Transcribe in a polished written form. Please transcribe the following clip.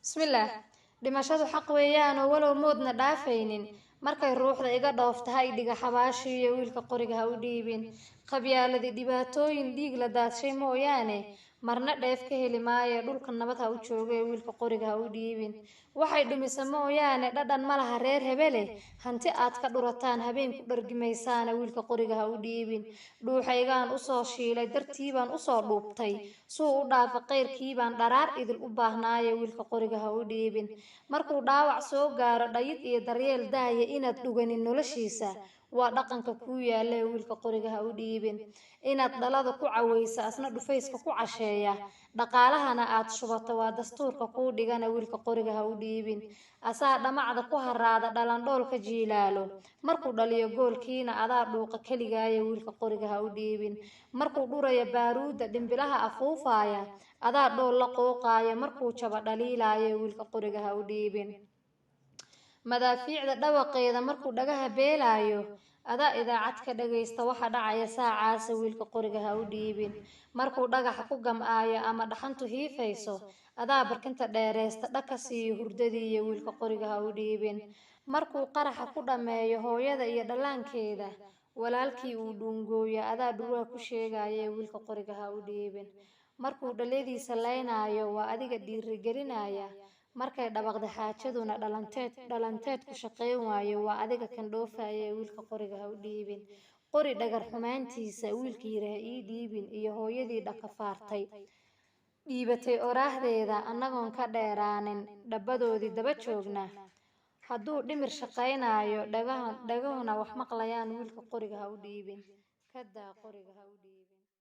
Bismillah. Dhimashadu xaq weeyaan oo walow moodna dhaafaynin. Markay ruuxda iga dhooftahay dhiga xabaashii iyo wiilka qoriga ha u dhiibin. Qabyaaladii dhibaatooyin dhiig la daadshay mooyaane. Marna dheef ka heli maayo dhulka nabad ha u joogay wiilka qoriga ha u dhiibin. Waxay dhumisa mooyaane dhadhan ma laha reer hebele. Hanti aad ka dhurataan habeenku dhargimaysaana wiilka qoriga ha u dhiibin. Dhuuxaygaan u soo shiilay dartii baan u soo dhuubtay. Suu u dhaafa qayrkii baan dharaar idil u baahnaayo wiilka qoriga ha u dhiibin. Markuu dhaawac soo gaaro dhayid iyo daryeel daaya inaad dhuganin noloshiisa waa dhaqanka ku yaala wiilka qoriga ha u dhiibin. Inaad dhalada ku caweysa asna dhufayska ku casheeya dhaqaalahana aad shubato waa dastuurka ku dhigana wiilka qoriga ha u dhiibin. Asaa dhamacda ku haraada dhalandhoolka jiilaalo markuu dhaliyo goolkiina adaa dhuuqa kaligaaya wiilka qoriga ha u dhiibin. Markuu dhuraya baaruuda dhimbilaha afuufaya adaa dhool la qooqaaya markuu jaba dhaliilaayo wiilka qoriga ha u dhiibin. Madaafiicda dhawaqeeda markuu dhagaha beelaayo adaa idaacad ka dhagaysta waxa dhacaya saacaasa wiilka qoriga ha u dhiibin. Markuu dhagaxa ku gam'aayo ama dhaxantu hiifayso adaa barkinta dheereysta dhaka siiyo hurdadii iyo wiilka qoriga ha u dhiibin. Markuu qaraxa ku dhameeyo hooyada iyo dhallaankeeda walaalkii uu dhuungooya adaa dhuraa ku sheegaya wiilka qoriga ha u dhiibin. Markuu dhalyadiisa laynaayo waa adiga dhiirigelinaya. Markay dhabaqda xaajaduna dhalanteed ku shaqeyn waayo waa adiga kan dhoofaya wiilka qoriga ha u dhiibin. Qori dhagar xumaantiisa wiilkii ha ii dhiibin iyo hooyadii dhaka faartay dhiibatay oraahdeeda annagoon ka dheeraanin dhabadoodii daba joogna. Hadduu dhimir shaqaynayo dhagahuna wax maqlayaan wiilka qoriga ha u dhiibin. Kadaa qoriga ha u dhiibin.